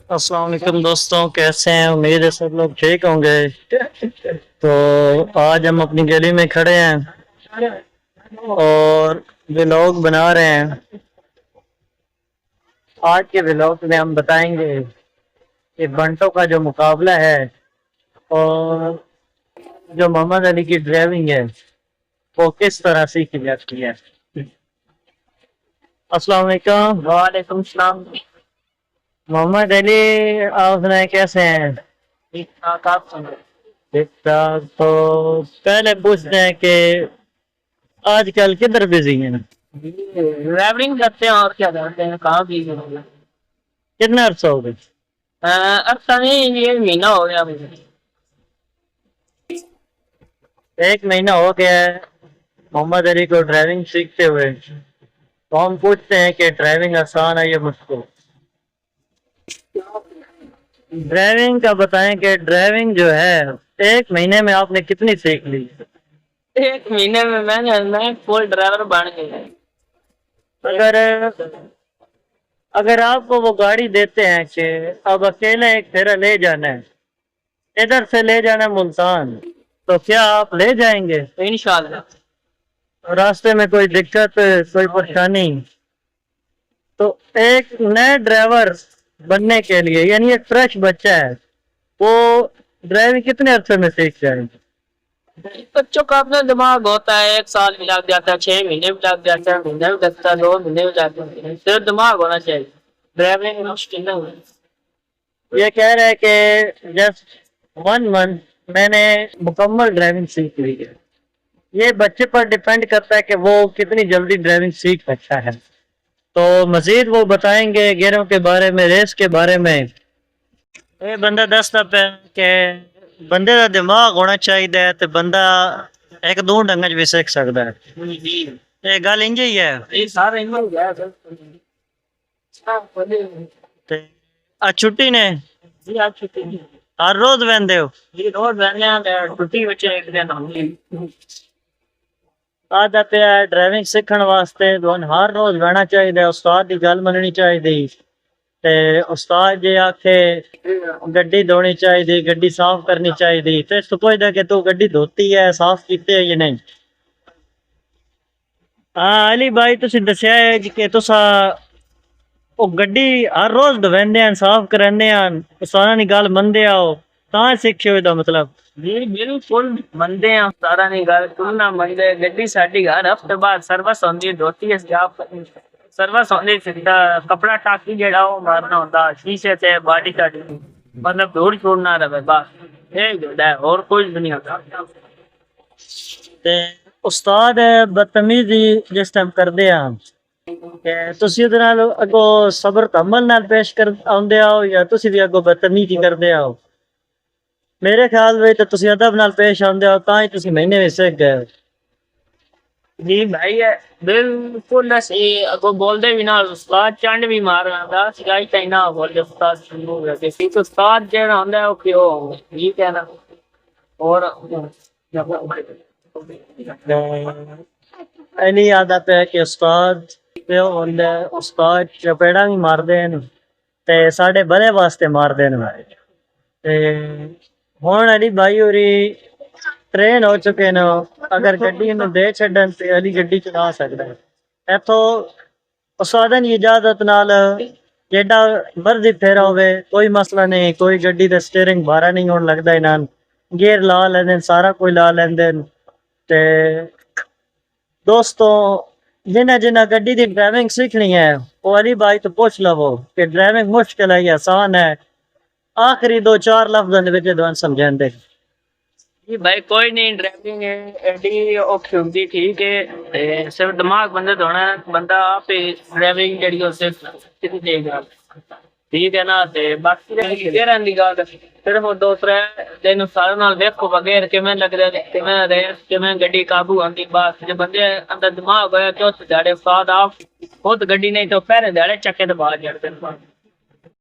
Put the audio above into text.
अस्सलाम वालेकुम दोस्तों, कैसे हैं? उम्मीद है सब लोग ठीक होंगे। तो आज हम अपनी गली में खड़े हैं और व्लॉग बना रहे हैं। आज के व्लॉग में हम बताएंगे कि बंटों का जो मुकाबला है और जो मोहम्मद अली की ड्राइविंग है वो किस तरह सीखी जाती है। अस्सलाम वालेकुम। वालेकुम सलाम। मोहम्मद अली, आप सुनाए कैसे हैं? ठीक ठाक, आप सुनो। ठीक ठाक। तो पहले पूछते हैं कि आजकल किधर बिजी हैं? ट्रैवलिंग करते हैं और क्या करते हैं, कहाँ भी नहीं। कितना अर्सा हो गया? अब नहीं, ये महीना हो गया मुझे। एक महीना हो गया है मोहम्मद अली को ड्राइविंग सीखते हुए। तो हम पूछते हैं कि ड्राइविंग आसान है या मुश्किल? ड्राइविंग का बताएं कि ड्राइविंग जो है एक महीने में आपने कितनी सीख ली? एक महीने में मैं फुल ड्राइवर बन गया। अगर अगर आपको वो गाड़ी देते हैं कि अब अकेले एक फेरा ले जाना है, इधर से ले जाना है मुल्तान, तो क्या आप ले जाएंगे? इंशाल्लाह। रास्ते में कोई दिक्कत, कोई परेशानी? तो एक नए ड्राइवर बनने के लिए, यानी एक फ्रेश बच्चा है, वो ड्राइविंग कितने अरसे में सीख जाएंगे? बच्चों का अपना दिमाग होता है, 1 साल भी लग जाता है, 6 महीने भी लग जाता है, महीना भी लगता है, 2 महीने भी लग जाते हैं। सिर्फ दिमाग होना चाहिए। ड्राइविंग मुश्किल नहीं है। ये कह रहे हैं कि जस्ट 1 मंथ मैंने मुकम्मल ड्राइविंग सीख ली है। ये बच्चे पर डिपेंड करता है कि वो कितनी जल्दी ड्राइविंग सीख सकता है। तो मजीद वो बताएंगे गेयरों के बारे में, रेस के बारे में। ये बंदा दसदा पे कि बंदे का दिमाग होना चाहिए तो बंदा एक दो ढंग भी सीख सकता है। ये गल इंज ही है। ये सारा इन्वॉल्व गया सर। ते आज छुट्टी ने जी, आज छुट्टी नहीं। हर रोज वहदे हो? जी, रोज रहने हैं, छुट्टी बच्चे एक दिन होंगी। आदा पे ड्राइविंग सीखण वास्ते तुहानू हर रोज बहना चाहिए, उस्ताद की गल मननी चाहिए। ते उस्ताद जे आखे गड्डी धोनी चाहिए, गड्डी साफ करनी चाहिए, तो इस तो पुछदा कि तू गड्डी धोती है, साफ की है या नहीं? हाँ अली भाई, तुसी दस्या है कि तुसा ओ गड्डी हर रोज धोवेंदे हैं, साफ करांदे हैं, उस्तादां दी गल मनदे आओ, तां सिक्खे दा मतलब? जी बिल्कुल मनते हैं, सारा नहीं गल तुम ना मनते। गड्डी साडी घर हफ्ते बाद सर्विस होंदी, धोती है, सर्विस होंदी, सीधा कपड़ा टाकी जेड़ा वो मारना होंदा, शीशे से बॉडी साडी मतलब धूड़ छूड़ ना रहे, बस एक जोड़ा है और कुछ भी नहीं होता। ते उस्ताद बदतमीजी जिस टाइम करदे आ कि तुसी उहदे नाल अगो सबर तहम्मुल नाल पेश कर आउंदे आओ या तुसी भी अगो बदतमीजी करदे आओ? मेरे ख्याल में तो तुसी अदब नाल पेश आउंदे आओ, तां ही तुसी महीने में सीख गए हो। जी भाई है, बिल्कुल सही। अगो बोलते भी ना, उस्ताद चंड भी मार रहा सिखाई तई ना बोलते उस्ताद शुरू हो गया कि उस्ताद जेड़ा होंदा है वो क्यों ठीक है ना। और अली आदत है कि उस्ताद प्यो होंदा है, उस्ताद चपेड़ा भी मारदे हैं ते साढ़े भले वास्ते मारदे हैं। ते हुण अली भाई होरी ट्रेन हो चुके न, अगर गड्डी में दे छड़न ते अली गड्डी चला सकदा है। इथों उस्तादां दी इजाजत नाल जेड़ा मर्जी फेरा होवे कोई मसला नहीं, कोई गड्डी दा स्टीयरिंग भारा नहीं होने लगदा, इन्हां गियर ला लेंदे, सारा कोई ला लेंदे। ते दोस्तों, जिन्हें जिन्हें गड्डी की ड्राइविंग सीखनी है वो अली भाई तो पूछ लवो कि ड्राइविंग मुश्किल है या आसान है। आखिरी 2-4 लफ्ज़ विच तुहानू समझांदे। जी भाई कोई नहीं, ड्राइविंग एडी औखी होंदी, ठीक है। सिर्फ दिमाग बंदे धोना है, बंदा आप ही ड्राइविंग जेड़ी हो सिर्फ सीधी देगा, ठीक है ना। ते बाकी गियरां दी गल सिर्फ वो दूसरा दिन सारे नाल देखो बगैर किवें लगदा ते किवें रेस किवें गड्डी काबू आंदी। बस जो बंदे अंदर दिमाग होया तो झाड़े फाद आप खुद गड्डी नहीं तो पहले झाड़े चक्के ते बाहर जड़ते।